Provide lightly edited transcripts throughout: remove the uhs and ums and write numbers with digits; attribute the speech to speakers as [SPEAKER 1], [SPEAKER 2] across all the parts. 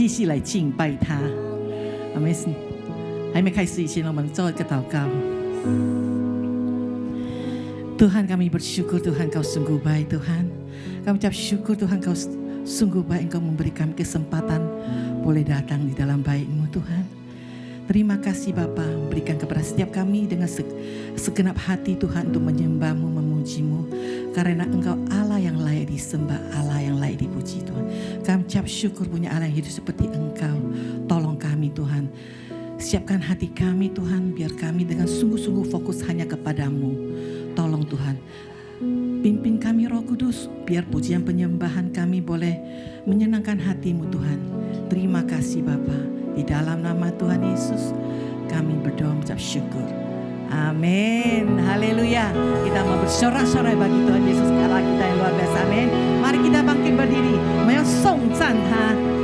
[SPEAKER 1] 继续来敬拜他。阿们。还没开始以前，我们做一个祷告。Tuhan kami bersyukur, Tuhan Kau sungguh baik Tuhan. Kami ucap syukur Tuhan Kau sungguh baik, Engkau memberi kami kesempatan boleh datang di dalam baik-Mu Tuhan. Terima kasih Bapa, berikan kepada setiap kami dengan segenap hati Tuhan untuk menyembah-Mu, memuji-Mu. Karena Engkau Allah yang layak disembah, Allah yang layak dipuji Tuhan. Kami ucap syukur punya Allah yang hidup seperti Engkau. Tolong kami Tuhan. Siapkan hati kami Tuhan, biar kami dengan sungguh-sungguh fokus hanya kepadamu. Tolong Tuhan, pimpin kami Roh Kudus, biar pujian penyembahan kami boleh menyenangkan hati-Mu Tuhan. Terima kasih Bapa, di dalam nama Tuhan Yesus kami berdoa mengucap syukur. Amin, haleluya. Kita mau bersorak-sorai bagi Tuhan Yesus, Allah kita yang luar biasa. Amin. Mari kita bangkit berdiri, mau song zan他。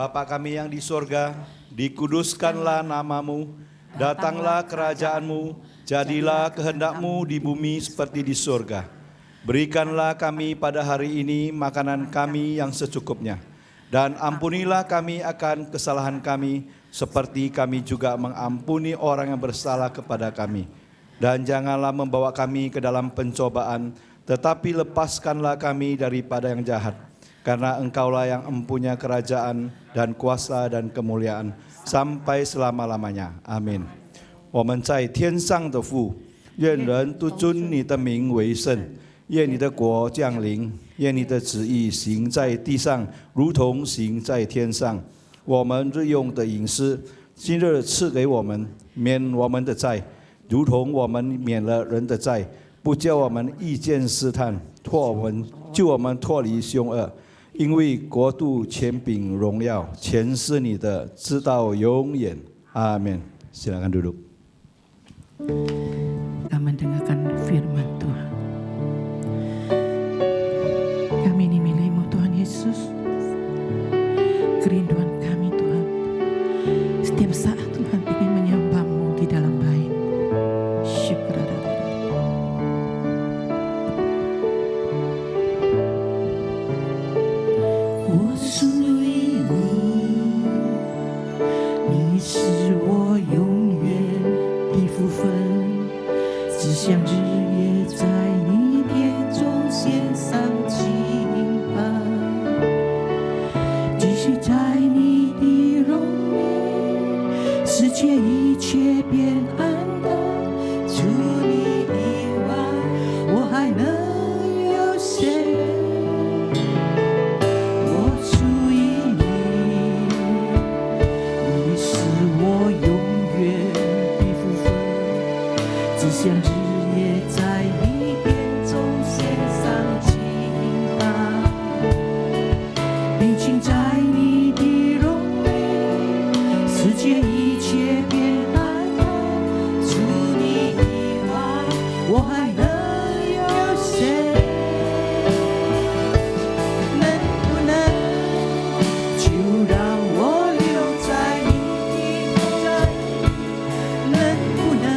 [SPEAKER 2] Bapa kami yang di sorga, dikuduskanlah namamu, datanglah kerajaanmu, jadilah kehendakmu di bumi seperti di sorga. Berikanlah kami pada hari ini makanan kami yang secukupnya, dan ampunilah kami akan kesalahan kami, seperti kami juga mengampuni orang yang bersalah kepada kami. Dan janganlah membawa kami ke dalam pencobaan, tetapi lepaskanlah kami daripada yang jahat. Karena Engkaulah yang empunya kerajaan dan kuasa dan kemuliaan sampai selama-lamanya. Amin. 我们在天上的父，愿人都尊你的名为圣，愿你的国降临，愿你的旨意行在地上，如同行在天上。我们日用的饮食，今日赐给我们，免我们的债，如同我们免了人的债，不叫我们遇见试探，救我们脱离凶恶。因为国度、权柄、荣耀，全是你的，直到永远。阿门。Silakan duduk.
[SPEAKER 1] Kita mendengarkan firman Tuhan. Kami ini milik-Mu Tuhan Yesus. Kerinduan kami Tuhan, setiap saat Tuhan ingin menyembah-Mu di dalam bait. Syukur. 我属于你，你是我永远的福分，只想日夜在你殿中献上敬拜，继续在你的荣美，世界一切变暗淡，除你以外，我还能有谁？想日夜在你殿中献上敬拜，并请在你的荣美，世界一切变暗淡，除你以外，我还能有谁？能不能就让我留在你的同在？能不能？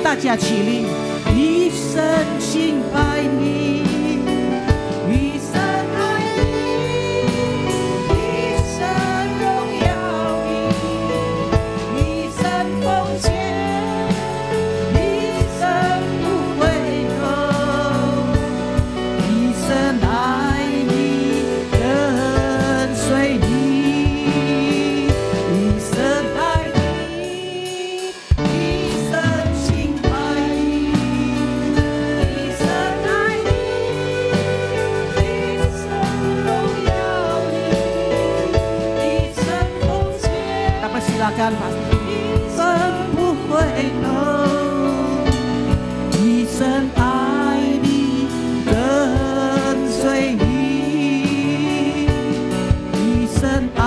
[SPEAKER 1] 大家起立，一生敬拜你，一生爱你，一生荣耀你，一生奉献，一生不回头，一生爱你，跟随你，一生爱你，一生敬拜你，一生爱你，一生荣耀你，一生奉献。Dapat silakan Pak. 一生不回头，一生爱你，跟随你，一生爱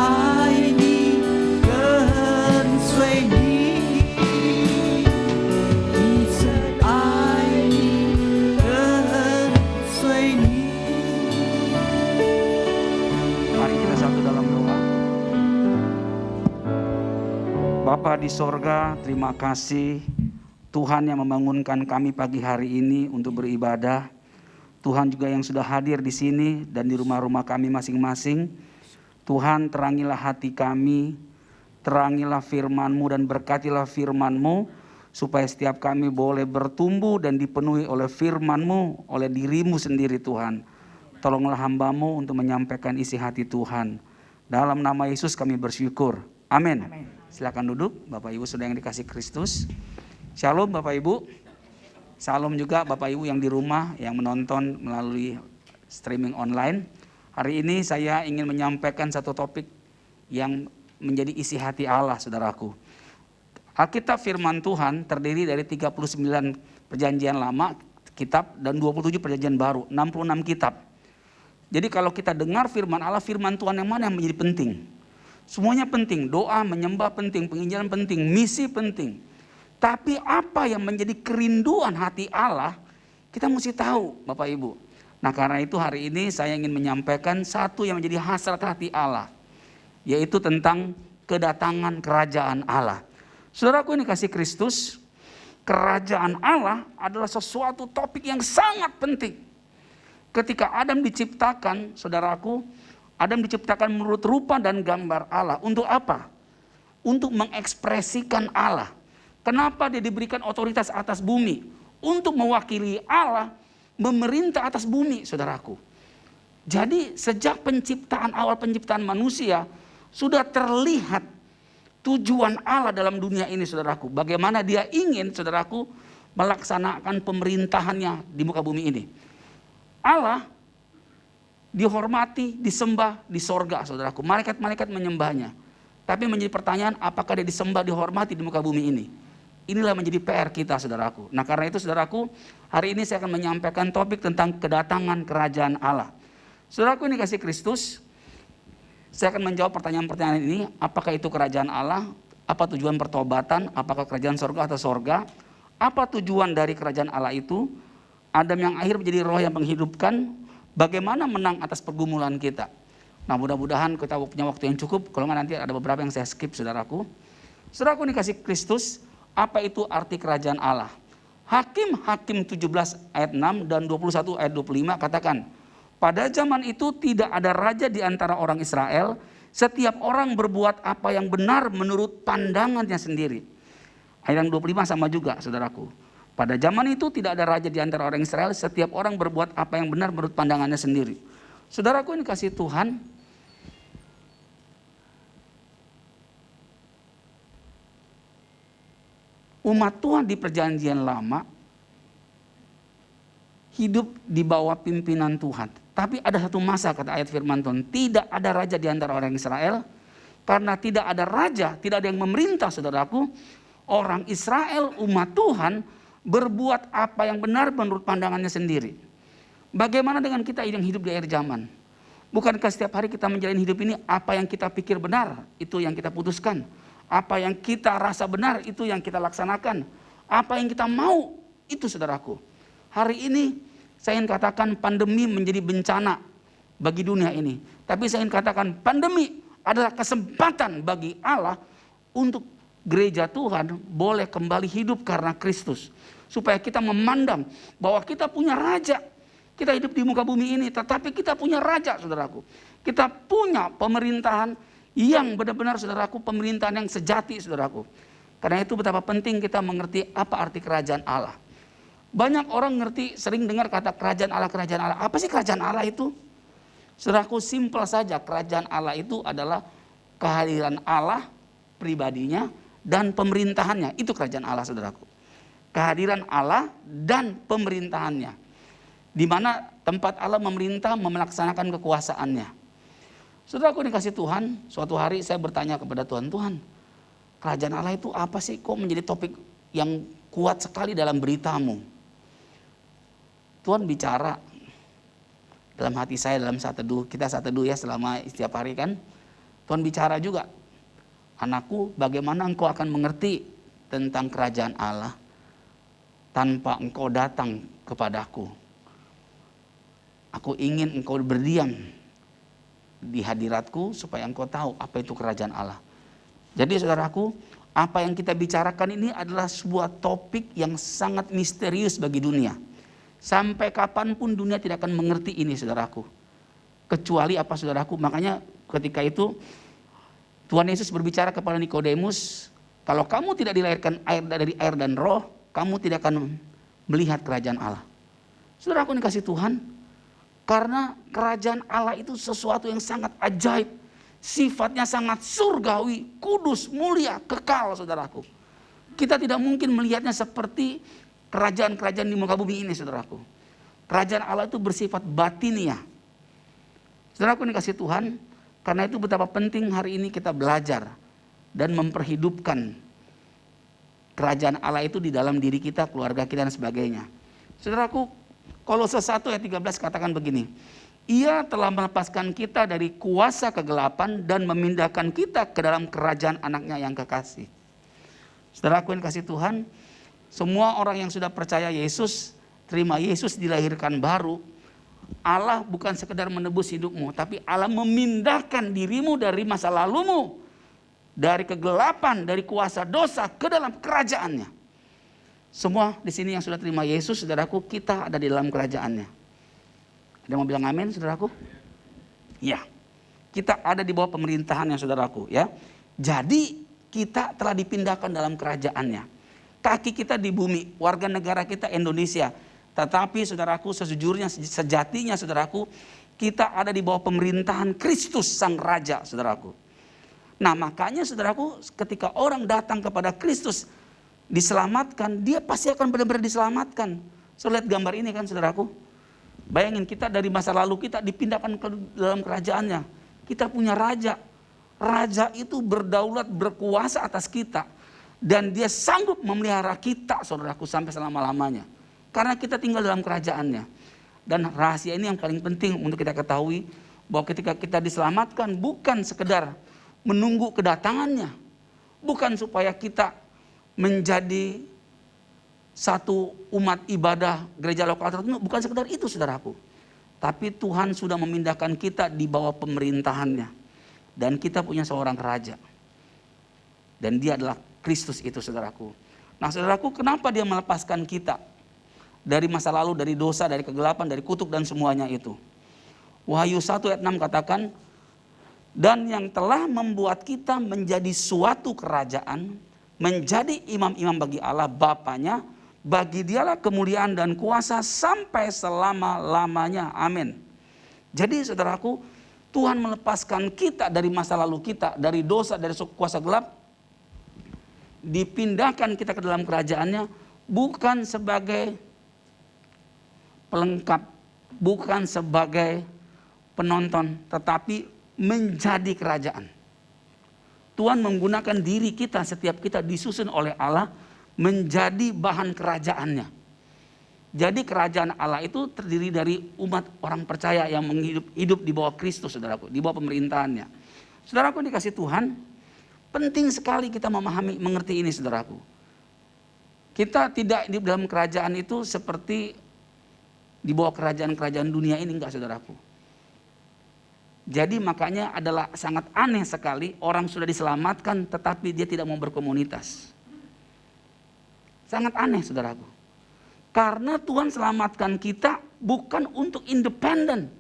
[SPEAKER 1] 你，跟随你，一生爱你，跟随你。
[SPEAKER 3] Mari kita satu dalam doa. Bapa di sorga, terima kasih Tuhan yang membangunkan kami pagi hari ini untuk beribadah. Tuhan juga yang sudah hadir di sini dan di rumah-rumah kami masing-masing. Tuhan, terangilah hati kami, terangilah firman-Mu dan berkatilah firman-Mu, supaya setiap kami boleh bertumbuh dan dipenuhi oleh firman-Mu, oleh diri-Mu sendiri Tuhan. Tolonglah hamba-Mu untuk menyampaikan isi hati Tuhan. Dalam nama Yesus kami bersyukur. Amin. Silakan duduk, Bapak Ibu sudah yang dikasih Kristus. Shalom Bapak Ibu. Salam juga Bapak Ibu yang di rumah, yang menonton melalui streaming online. Hari ini saya ingin menyampaikan satu topik yang menjadi isi hati Allah, saudaraku. Alkitab firman Tuhan terdiri dari 39 perjanjian lama kitab dan 27 perjanjian baru, 66 kitab. Jadi kalau kita dengar firman Allah, firman Tuhan yang mana yang menjadi penting? Semuanya penting, doa, menyembah penting, penginjilan penting, misi penting. Tapi apa yang menjadi kerinduan hati Allah, kita mesti tahu Bapak Ibu. Nah karena itu hari ini saya ingin menyampaikan satu yang menjadi hasrat hati Allah. Yaitu tentang kedatangan kerajaan Allah. Saudaraku ini kasih Kristus, kerajaan Allah adalah sesuatu topik yang sangat penting. Ketika Adam diciptakan, saudaraku, Adam diciptakan menurut rupa dan gambar Allah. Untuk apa? Untuk mengekspresikan Allah. Kenapa dia diberikan otoritas atas bumi? Untuk mewakili Allah, memerintah atas bumi, saudaraku. Jadi sejak awal penciptaan manusia, sudah terlihat tujuan Allah dalam dunia ini, saudaraku. Bagaimana dia ingin, saudaraku, melaksanakan pemerintahannya di muka bumi ini. Allah dihormati, disembah di sorga, saudaraku. Malaikat-malaikat menyembahnya. Tapi menjadi pertanyaan, apakah dia disembah, dihormati di muka bumi ini? Inilah menjadi PR kita, saudaraku. Nah karena itu, saudaraku, hari ini saya akan menyampaikan topik tentang kedatangan kerajaan Allah. Saudaraku ini kasih Kristus, saya akan menjawab pertanyaan-pertanyaan ini. Apakah itu kerajaan Allah? Apa tujuan pertobatan? Apakah kerajaan sorga atau sorga? Apa tujuan dari kerajaan Allah itu? Adam yang akhir menjadi roh yang menghidupkan. Bagaimana menang atas pergumulan kita? Nah mudah-mudahan kita punya waktu yang cukup. Kalau nggak nanti ada beberapa yang saya skip, saudaraku. Saudaraku ini kasih Kristus. Apa itu arti kerajaan Allah? Hakim 17 ayat 6 dan 21 ayat 25 katakan, pada zaman itu tidak ada raja di antara orang Israel, setiap orang berbuat apa yang benar menurut pandangannya sendiri. Ayat yang 25 sama juga, saudaraku. Pada zaman itu tidak ada raja di antara orang Israel, setiap orang berbuat apa yang benar menurut pandangannya sendiri. Saudaraku ini kasih Tuhan, umat Tuhan di perjanjian lama hidup di bawah pimpinan Tuhan. Tapi ada satu masa, kata ayat firman Tuhan, tidak ada raja di antara orang Israel. Karena tidak ada raja, tidak ada yang memerintah, saudaraku. Orang Israel, umat Tuhan, berbuat apa yang benar menurut pandangannya sendiri. Bagaimana dengan kita yang hidup di akhir zaman? Bukankah setiap hari kita menjalani hidup ini, apa yang kita pikir benar, itu yang kita putuskan. Apa yang kita rasa benar, itu yang kita laksanakan. Apa yang kita mau, itu saudaraku. Hari ini saya ingin katakan pandemi menjadi bencana bagi dunia ini. Tapi saya ingin katakan pandemi adalah kesempatan bagi Allah untuk gereja Tuhan boleh kembali hidup karena Kristus. Supaya kita memandang bahwa kita punya raja. Kita hidup di muka bumi ini, tetapi kita punya raja, saudaraku. Kita punya pemerintahan yang benar-benar, saudaraku, pemerintahan yang sejati, saudaraku. Karena itu betapa penting kita mengerti apa arti kerajaan Allah. Banyak orang ngerti, sering dengar kata kerajaan Allah, kerajaan Allah. Apa sih kerajaan Allah itu? Saudaraku, simpel saja, kerajaan Allah itu adalah kehadiran Allah pribadinya dan pemerintahannya. Itu kerajaan Allah, saudaraku. Kehadiran Allah dan pemerintahannya. Di mana tempat Allah memerintah, melaksanakan kekuasaannya. Saudaraku dikasih Tuhan, suatu hari saya bertanya kepada Tuhan, Tuhan, kerajaan Allah itu apa sih? Kok menjadi topik yang kuat sekali dalam beritamu? Tuhan bicara dalam hati saya, dalam saat teduh, kita saat teduh ya selama setiap hari kan. Tuhan bicara juga, anakku, bagaimana engkau akan mengerti tentang kerajaan Allah tanpa engkau datang kepadaku? Aku ingin engkau berdiam di hadiratku supaya engkau tahu apa itu kerajaan Allah. Jadi saudaraku, apa yang kita bicarakan ini adalah sebuah topik yang sangat misterius bagi dunia. Sampai kapanpun dunia tidak akan mengerti ini, saudaraku. Kecuali apa, saudaraku? Makanya ketika itu Tuhan Yesus berbicara kepada Nikodemus, kalau kamu tidak dilahirkan dari air dan roh, kamu tidak akan melihat kerajaan Allah. Saudaraku yang kasih Tuhan, karena kerajaan Allah itu sesuatu yang sangat ajaib. Sifatnya sangat surgawi, kudus, mulia, kekal, saudaraku. Kita tidak mungkin melihatnya seperti kerajaan-kerajaan di muka bumi ini, saudaraku. Kerajaan Allah itu bersifat batiniah. Saudaraku yang kasih Tuhan, karena itu betapa penting hari ini kita belajar dan memperhidupkan kerajaan Allah itu di dalam diri kita, keluarga kita dan sebagainya. Saudaraku, Kolose 1 ayat 13 katakan begini, Ia telah melepaskan kita dari kuasa kegelapan dan memindahkan kita ke dalam kerajaan anaknya yang kekasih. Saudaraku yang kasih Tuhan, semua orang yang sudah percaya Yesus, terima Yesus dilahirkan baru, Allah bukan sekedar menebus hidupmu, tapi Allah memindahkan dirimu dari masa lalumu, dari kegelapan, dari kuasa dosa ke dalam kerajaannya. Semua di sini yang sudah terima Yesus, saudaraku, kita ada di dalam kerajaannya. Ada yang mau bilang amin, saudaraku? Ya, kita ada di bawah pemerintahannya, saudaraku. Ya, jadi kita telah dipindahkan dalam kerajaannya. Kaki kita di bumi, warga negara kita Indonesia. Tetapi saudaraku, sejujurnya, sejatinya saudaraku, kita ada di bawah pemerintahan Kristus Sang Raja, saudaraku. Nah makanya saudaraku, ketika orang datang kepada Kristus diselamatkan, dia pasti akan benar-benar diselamatkan. Lihat gambar ini kan, saudaraku. Bayangin, kita dari masa lalu kita dipindahkan ke dalam kerajaannya. Kita punya raja. Raja itu berdaulat, berkuasa atas kita. Dan dia sanggup memelihara kita, saudaraku, sampai selama-lamanya. Karena kita tinggal dalam kerajaannya. Dan rahasia ini yang paling penting untuk kita ketahui, bahwa ketika kita diselamatkan bukan sekedar menunggu kedatangannya. Bukan supaya kita menjadi satu umat ibadah gereja lokal tertentu, bukan sekedar itu, saudaraku. Tapi Tuhan sudah memindahkan kita di bawah pemerintahannya. Dan kita punya seorang raja. Dan dia adalah Kristus itu, saudaraku. Nah saudaraku, kenapa dia melepaskan kita dari masa lalu, dari dosa, dari kegelapan, dari kutuk dan semuanya itu? Wahyu 1 ayat 6 katakan, dan yang telah membuat kita menjadi suatu kerajaan, menjadi imam-imam bagi Allah Bapanya, bagi dialah kemuliaan dan kuasa sampai selama-lamanya. Amin. Jadi saudaraku, Tuhan melepaskan kita dari masa lalu kita, dari dosa, dari kuasa gelap, dipindahkan kita ke dalam kerajaannya, bukan sebagai pelengkap, bukan sebagai penonton, tetapi menjadi kerajaan. Tuhan menggunakan diri kita, setiap kita disusun oleh Allah menjadi bahan kerajaannya. Jadi kerajaan Allah itu terdiri dari umat orang percaya yang hidup di bawah Kristus, saudaraku, di bawah pemerintahannya. Saudaraku dikasih Tuhan, penting sekali kita memahami, mengerti ini, saudaraku. Kita tidak di dalam kerajaan itu seperti di bawah kerajaan-kerajaan dunia ini, enggak, saudaraku. Jadi makanya adalah sangat aneh sekali orang sudah diselamatkan tetapi dia tidak mau berkomunitas. Sangat aneh, saudaraku. Karena Tuhan selamatkan kita bukan untuk independen,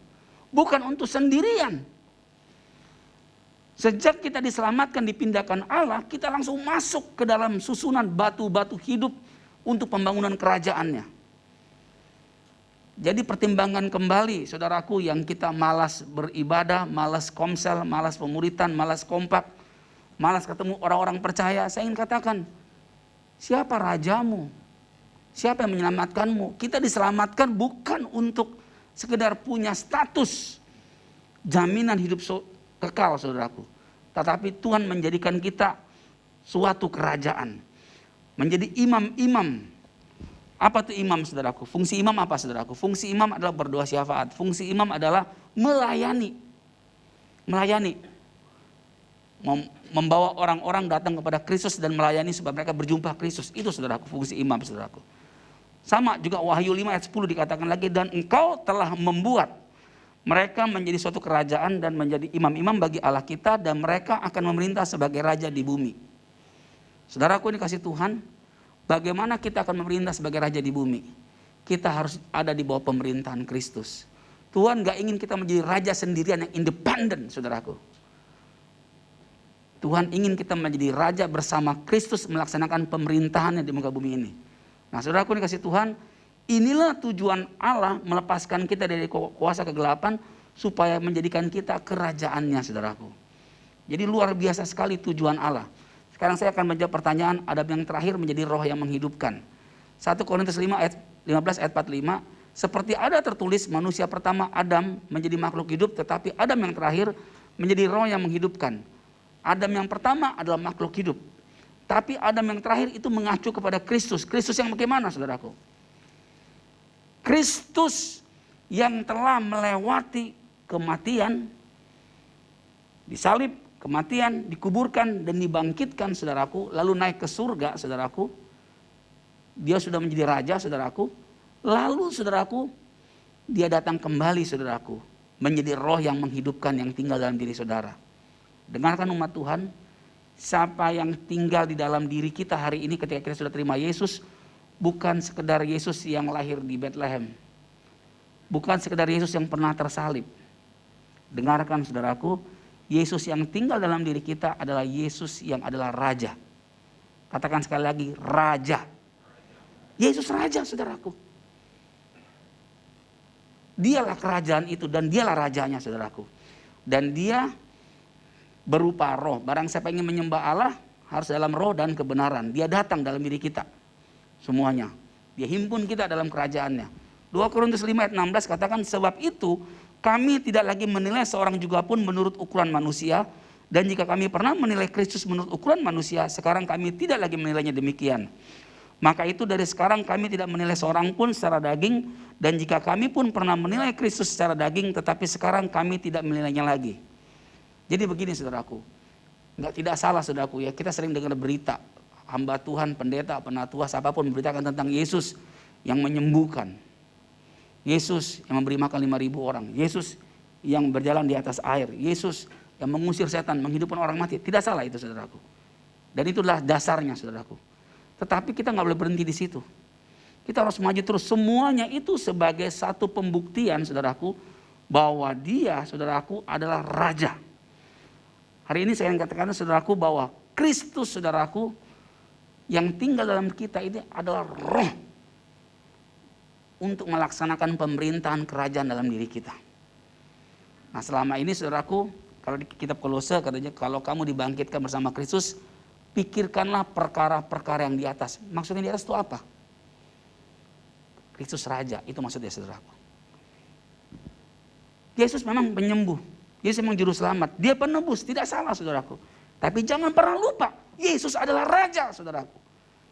[SPEAKER 3] bukan untuk sendirian. Sejak kita diselamatkan, dipindahkan Allah, kita langsung masuk ke dalam susunan batu-batu hidup untuk pembangunan kerajaannya. Jadi pertimbangan kembali, saudaraku, yang kita malas beribadah, malas komsel, malas pemuritan, malas kompak, malas ketemu orang-orang percaya. Saya ingin katakan, siapa rajamu? Siapa yang menyelamatkanmu? Kita diselamatkan bukan untuk sekedar punya status jaminan hidup kekal, saudaraku. Tetapi Tuhan menjadikan kita suatu kerajaan. Menjadi imam-imam. Apa itu imam, saudaraku? Fungsi imam apa, saudaraku? Fungsi imam adalah berdoa syafaat. Fungsi imam adalah melayani. Melayani. Membawa orang-orang datang kepada Kristus dan melayani supaya mereka berjumpa Kristus. Itu, saudaraku, fungsi imam, saudaraku. Sama juga Wahyu 5 ayat 10 dikatakan lagi, dan engkau telah membuat mereka menjadi suatu kerajaan dan menjadi imam-imam bagi Allah kita, dan mereka akan memerintah sebagai raja di bumi. Saudaraku dikasih Tuhan, bagaimana kita akan memerintah sebagai raja di bumi? kita harus ada di bawah pemerintahan Kristus. Tuhan gak ingin kita menjadi raja sendirian yang independen, saudaraku. Tuhan ingin kita menjadi raja bersama Kristus melaksanakan pemerintahannya di muka bumi ini. Nah, saudaraku dikasih Tuhan, inilah tujuan Allah melepaskan kita dari kuasa kegelapan supaya menjadikan kita kerajaannya, saudaraku. Jadi luar biasa sekali tujuan Allah. Sekarang saya akan menjawab pertanyaan Adam yang terakhir menjadi roh yang menghidupkan. 1 Korintus 15 ayat 45, seperti ada tertulis manusia pertama Adam menjadi makhluk hidup, tetapi Adam yang terakhir menjadi roh yang menghidupkan. Adam yang pertama adalah makhluk hidup. Tapi Adam yang terakhir itu mengacu kepada Kristus. Kristus yang bagaimana, saudaraku? Kristus yang telah melewati kematian, disalib, kematian, dikuburkan dan dibangkitkan, saudaraku, lalu naik ke surga, saudaraku. Dia sudah menjadi raja, saudaraku. Lalu, saudaraku, dia datang kembali, saudaraku, menjadi roh yang menghidupkan yang tinggal dalam diri saudara. Dengarkan umat Tuhan, siapa yang tinggal di dalam diri kita hari ini ketika kita sudah terima Yesus, bukan sekedar Yesus yang lahir di Bethlehem. Bukan sekedar Yesus yang pernah tersalib. Dengarkan saudaraku, Yesus yang tinggal dalam diri kita adalah Yesus yang adalah Raja. Katakan sekali lagi, Raja. Yesus Raja, saudaraku. Dialah kerajaan itu dan dialah rajanya, saudaraku. Dan dia berupa roh. Barang siapa ingin menyembah Allah harus dalam roh dan kebenaran. Dia datang dalam diri kita. Semuanya. Dia himpun kita dalam kerajaannya. 2 Korintus 5 ayat 16 katakan, sebab itu kami tidak lagi menilai seorang juga pun menurut ukuran manusia. Dan jika kami pernah menilai Kristus menurut ukuran manusia, sekarang kami tidak lagi menilainya demikian. Maka itu dari sekarang kami tidak menilai seorang pun secara daging. Dan jika kami pun pernah menilai Kristus secara daging, tetapi sekarang kami tidak menilainya lagi. Jadi begini, saudaraku, tidak salah, saudaraku, ya, kita sering dengar berita hamba Tuhan, pendeta, penatua, siapapun memberitakan tentang Yesus yang menyembuhkan, Yesus yang memberi makan 5.000 orang, Yesus yang berjalan di atas air, Yesus yang mengusir setan, menghidupkan orang mati. Tidak salah itu, saudaraku, dan itulah dasarnya, saudaraku. Tetapi kita nggak boleh berhenti di situ. Kita harus maju terus. Semuanya itu sebagai satu pembuktian, saudaraku, bahwa dia, saudaraku, adalah Raja. Hari ini saya ingin katakan, saudaraku, bahwa Kristus, saudaraku, yang tinggal dalam kita ini adalah roh untuk melaksanakan pemerintahan kerajaan dalam diri kita. Nah, selama ini, saudaraku, kalau di kitab Kolose katanya, kalau kamu dibangkitkan bersama Kristus, pikirkanlah perkara-perkara yang di atas. Maksudnya di atas itu apa? Kristus Raja, itu maksudnya, saudaraku. Yesus memang penyembuh. Yesus memang juru selamat. Dia penebus, tidak salah, saudaraku. Tapi jangan pernah lupa, Yesus adalah Raja, saudaraku.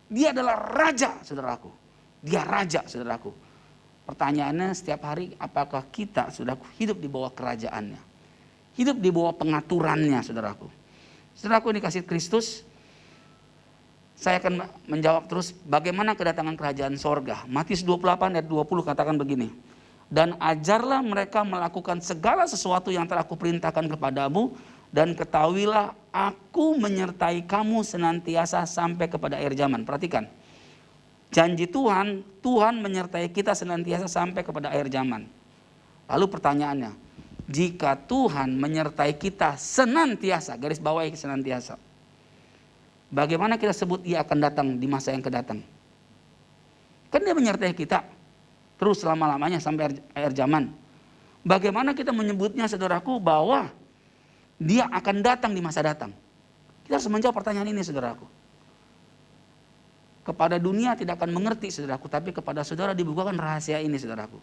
[SPEAKER 3] Dia adalah Raja, saudaraku. Dia Raja, saudaraku. Pertanyaannya setiap hari, apakah kita, saudaraku, hidup di bawah kerajaannya? Hidup di bawah pengaturannya, saudaraku. Saudaraku, ini kasih Kristus. Saya akan menjawab terus, bagaimana kedatangan kerajaan sorga. Matius 28 ayat 20 katakan begini. Dan ajarlah mereka melakukan segala sesuatu yang telah kuperintahkan kepadamu. Dan ketahuilah aku menyertai kamu senantiasa sampai kepada akhir zaman. Perhatikan. Janji Tuhan, Tuhan menyertai kita senantiasa sampai kepada akhir zaman. Lalu pertanyaannya, jika Tuhan menyertai kita senantiasa, garis bawahi senantiasa, bagaimana kita sebut ia akan datang di masa yang kedatang? Kan dia menyertai kita terus selama-lamanya sampai akhir zaman. Bagaimana kita menyebutnya, saudaraku, bahwa dia akan datang di masa datang? Kita harus menjawab pertanyaan ini, saudaraku. Kepada dunia tidak akan mengerti, saudaraku, tapi kepada saudara dibukakan rahasia ini, saudaraku.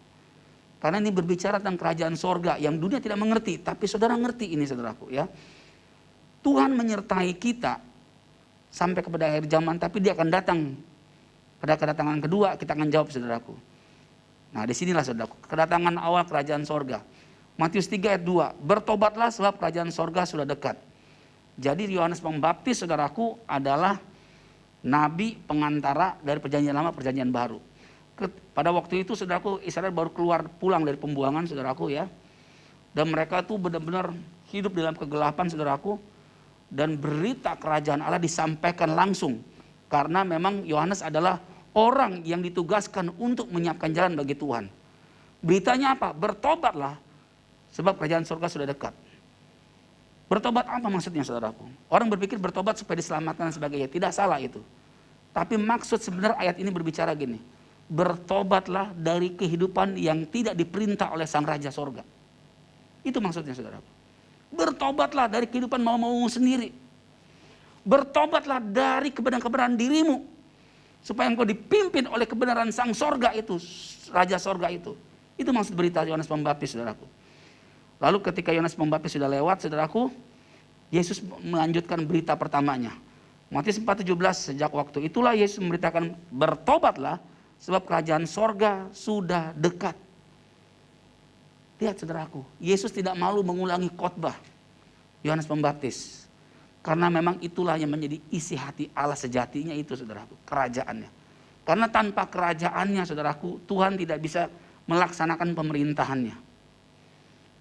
[SPEAKER 3] Karena ini berbicara tentang kerajaan sorga yang dunia tidak mengerti, tapi saudara ngerti ini, saudaraku, ya. Tuhan menyertai kita sampai kepada akhir zaman, tapi dia akan datang pada kedatangan kedua. Kita akan jawab, saudaraku. Nah, disinilah, saudaraku, kedatangan awal kerajaan sorga. Matius 3 ayat 2, bertobatlah sebab kerajaan sorga sudah dekat. Jadi Yohanes Pembaptis, saudaraku, adalah nabi pengantara dari perjanjian lama perjanjian baru. Pada waktu itu, saudaraku, Israel baru pulang dari pembuangan, saudaraku, ya. Dan mereka tuh benar-benar hidup dalam kegelapan, saudaraku. Dan berita kerajaan Allah disampaikan langsung. Karena memang Yohanes adalah orang yang ditugaskan untuk menyiapkan jalan bagi Tuhan. Beritanya apa? Bertobatlah, sebab kerajaan surga sudah dekat. Bertobat apa maksudnya, saudaraku? Orang berpikir bertobat supaya diselamatkan dan sebagainya. Tidak salah itu. Tapi maksud sebenarnya ayat ini berbicara gini. Bertobatlah dari kehidupan yang tidak diperintah oleh Sang Raja Sorga. Itu maksudnya, saudaraku. Bertobatlah dari kehidupan mau-maumu sendiri. Bertobatlah dari kebenaran-kebenaran dirimu. Supaya engkau dipimpin oleh kebenaran Sang Sorga itu, Raja Sorga itu. Itu maksud berita Yohanes Pembaptis, saudaraku. Lalu ketika Yohanes Pembaptis sudah lewat, saudaraku, Yesus melanjutkan berita pertamanya. Matius 4:17, sejak waktu itulah Yesus memberitakan, bertobatlah sebab kerajaan sorga sudah dekat. Lihat, saudaraku, Yesus tidak malu mengulangi khotbah Yohanes Pembaptis. Karena memang itulah yang menjadi isi hati Allah sejatinya itu, saudaraku, kerajaannya. Karena tanpa kerajaannya, saudaraku, Tuhan tidak bisa melaksanakan pemerintahannya.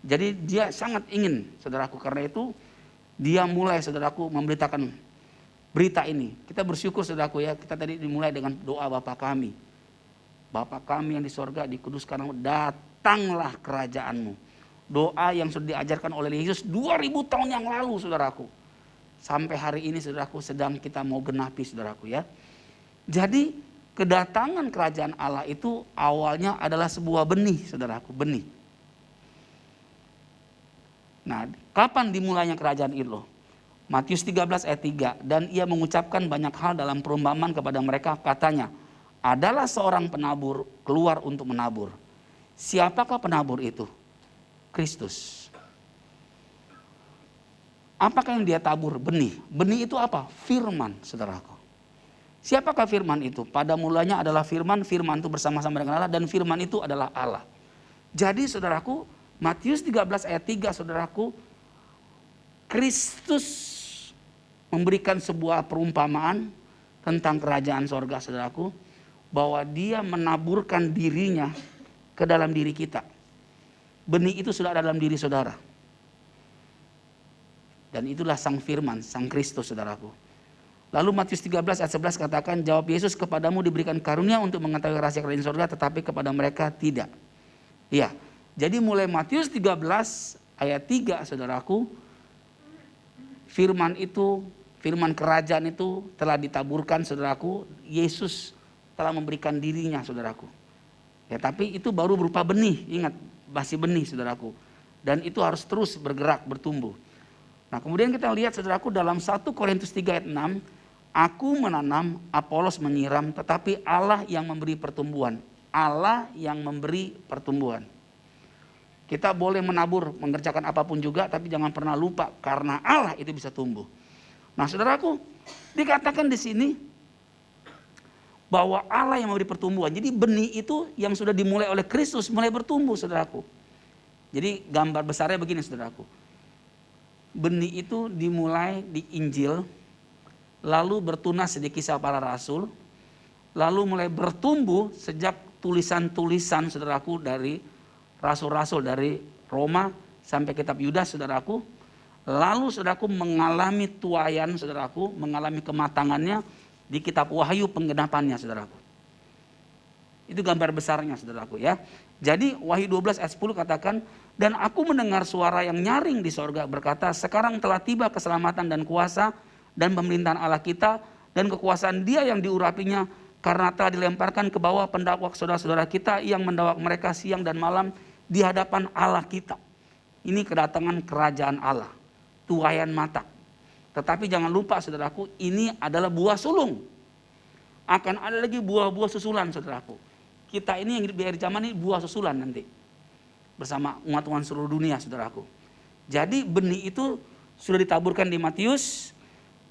[SPEAKER 3] Jadi dia sangat ingin, saudaraku, karena itu dia mulai, saudaraku, memberitakan berita ini. Kita bersyukur, saudaraku, ya, kita tadi dimulai dengan doa Bapa kami. Bapa kami yang di sorga, dikuduskan namamu, datanglah kerajaanmu. Doa yang sudah diajarkan oleh Yesus 2000 tahun yang lalu, saudaraku. Sampai hari ini, saudaraku, sedang kita mau genapi, saudaraku, ya. Jadi kedatangan kerajaan Allah itu awalnya adalah sebuah benih, saudaraku, benih. Nah, kapan dimulainya kerajaan itu? Matius 13 ayat 3. Dan ia mengucapkan banyak hal dalam perumpamaan kepada mereka, katanya, adalah seorang penabur keluar untuk menabur. Siapakah penabur itu? Kristus. Apakah yang dia tabur? Benih. Benih itu apa? Firman, saudaraku. Siapakah firman itu? Pada mulanya adalah firman, firman itu bersama-sama dengan Allah, dan firman itu adalah Allah. Jadi, saudaraku, Matius 13 ayat 3, saudaraku, Kristus memberikan sebuah perumpamaan tentang kerajaan sorga, saudaraku, bahwa dia menaburkan dirinya ke dalam diri kita. Benih itu sudah ada dalam diri saudara. Dan itulah sang firman, sang Kristus, saudaraku. Lalu Matius 13 ayat 11 katakan, jawab Yesus, kepadamu diberikan karunia untuk mengetahui rahasia kerajaan sorga, tetapi kepada mereka tidak. Iya, jadi mulai Matius 13 ayat 3, saudaraku, firman itu, firman kerajaan itu telah ditaburkan, saudaraku. Yesus telah memberikan dirinya, saudaraku. Ya, tapi itu baru berupa benih, ingat, masih benih, saudaraku. Dan itu harus terus bergerak, bertumbuh. Nah, kemudian kita lihat, saudaraku, dalam 1 Korintus 3 ayat 6, aku menanam, Apolos menyiram, tetapi Allah yang memberi pertumbuhan. Allah yang memberi pertumbuhan. Kita boleh menabur, mengerjakan apapun juga, tapi jangan pernah lupa, karena Allah itu bisa tumbuh. Nah, saudaraku, dikatakan di sini bahwa Allah yang memberi pertumbuhan. Jadi benih itu yang sudah dimulai oleh Kristus mulai bertumbuh, saudaraku. Jadi gambar besarnya begini, saudaraku. Benih itu dimulai di Injil, lalu bertunas di Kisah Para Rasul, lalu mulai bertumbuh sejak tulisan-tulisan, saudaraku, dari rasul-rasul dari Roma sampai kitab Yudas, saudaraku. Lalu, saudaraku, mengalami tuaian, saudaraku, mengalami kematangannya di kitab Wahyu penggenapannya, saudaraku. Itu gambar besarnya, saudaraku, ya. Jadi Wahyu 12 ayat 10 katakan, dan aku mendengar suara yang nyaring di sorga berkata, sekarang telah tiba keselamatan dan kuasa dan pemerintahan Allah kita dan kekuasaan dia yang diurapinya, karena telah dilemparkan ke bawah pendakwah saudara-saudara kita yang mendakwa mereka siang dan malam di hadapan Allah kita. Ini kedatangan kerajaan Allah, tuaian mata. Tetapi jangan lupa, saudaraku, ini adalah buah sulung. Akan ada lagi buah-buah susulan, saudaraku. Kita ini yang hidup di akhir zaman ini buah susulan nanti. Bersama umat Tuhan seluruh dunia, saudaraku. Jadi benih itu sudah ditaburkan di Matius,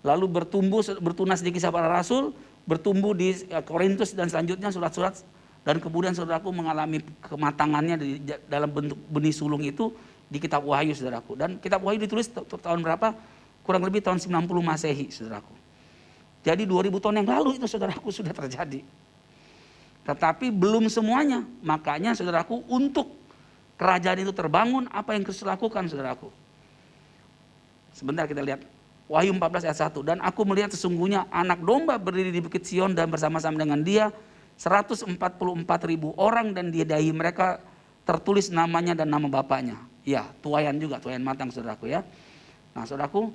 [SPEAKER 3] lalu bertumbuh, bertunas di Kisah Para Rasul, bertumbuh di Korintus dan selanjutnya surat-surat, dan kemudian, saudaraku, mengalami kematangannya dalam bentuk benih sulung itu di kitab Wahyu, saudaraku. Dan kitab Wahyu ditulis tahun berapa? Kurang lebih tahun 90 Masehi, saudaraku. Jadi 2000 tahun yang lalu itu, saudaraku, sudah terjadi. Tetapi belum semuanya. Makanya, saudaraku, untuk kerajaan itu terbangun, apa yang Kristus lakukan, saudaraku? Sebentar kita lihat. Wahyu 14 ayat 1. Dan aku melihat sesungguhnya anak domba berdiri di bukit Sion dan bersama-sama dengan dia 144.000 orang dan di dahi mereka tertulis namanya dan nama bapaknya. Ya, tuayan juga, tuayan matang saudaraku ya. Nah saudaraku,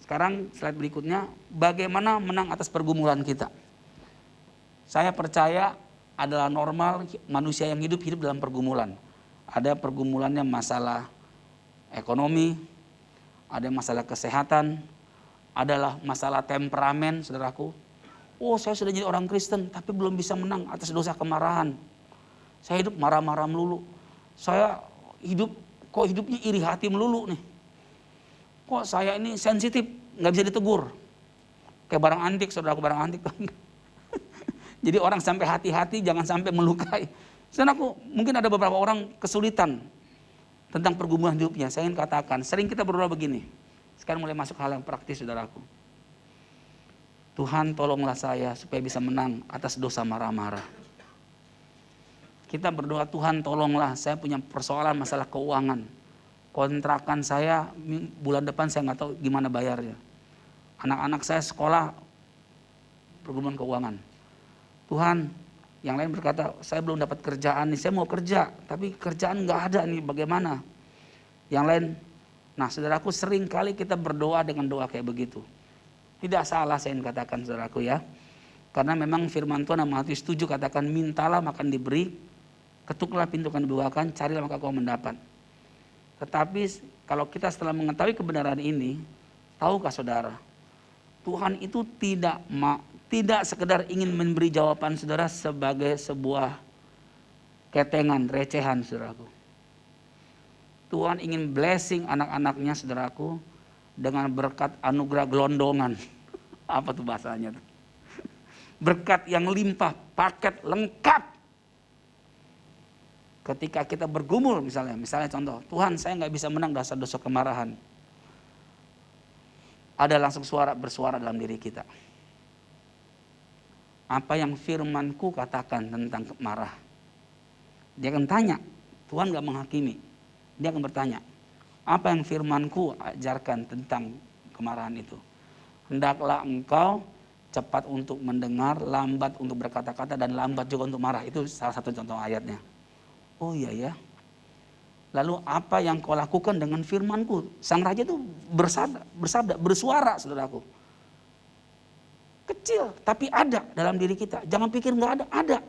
[SPEAKER 3] sekarang slide berikutnya, bagaimana menang atas pergumulan kita. Saya percaya adalah normal manusia yang hidup dalam pergumulan. Ada pergumulannya masalah ekonomi, ada masalah kesehatan, adalah masalah temperamen saudaraku. Oh saya sudah jadi orang Kristen tapi belum bisa menang atas dosa kemarahan. Saya hidup marah-marah melulu. Saya hidupnya iri hati melulu nih. Kok saya ini sensitif, nggak bisa ditegur. Kayak barang antik, saudaraku, barang antik. Jadi orang sampai hati-hati jangan sampai melukai. Saudaraku, mungkin ada beberapa orang kesulitan tentang pergumulan hidupnya. Saya ingin katakan, sering kita berdoa begini. Sekarang mulai masuk hal yang praktis saudaraku. Tuhan tolonglah saya supaya bisa menang atas dosa marah-marah. Kita berdoa, Tuhan tolonglah saya punya persoalan masalah keuangan. Kontrakan saya bulan depan saya nggak tahu gimana bayarnya. Anak-anak saya sekolah pergumulan keuangan. Tuhan, yang lain berkata, saya belum dapat kerjaan nih, saya mau kerja. Tapi kerjaan nggak ada nih, bagaimana? Yang lain, nah saudaraku sering kali kita berdoa dengan doa kayak begitu. Tidak salah saya ingin katakan saudaraku ya. Karena memang firman Tuhan dalam Matius 7 katakan mintalah maka diberi, ketuklah pintu akan dibukakan, carilah maka kau mendapat. Tetapi kalau kita setelah mengetahui kebenaran ini, tahukah saudara, Tuhan itu tidak sekedar ingin memberi jawaban saudara sebagai sebuah ketengan, recehan saudaraku. Tuhan ingin blessing anak-anaknya saudaraku dengan berkat anugerah gelondongan. Apa tuh bahasanya tuh? Berkat yang limpah, paket lengkap. Ketika kita bergumul misalnya contoh, Tuhan saya nggak bisa menang dosa kemarahan. Ada langsung bersuara dalam diri kita. Apa yang firmanku katakan tentang marah? Dia akan tanya, Tuhan nggak menghakimi. Dia akan bertanya, apa yang firmanku ajarkan tentang kemarahan itu? Hendaklah engkau cepat untuk mendengar, lambat untuk berkata-kata, dan lambat juga untuk marah. Itu salah satu contoh ayatnya. Oh iya ya. Lalu apa yang kau lakukan dengan firmanku? Sang raja itu bersabda, bersuara saudaraku. Kecil, tapi ada dalam diri kita. Jangan pikir nggak ada.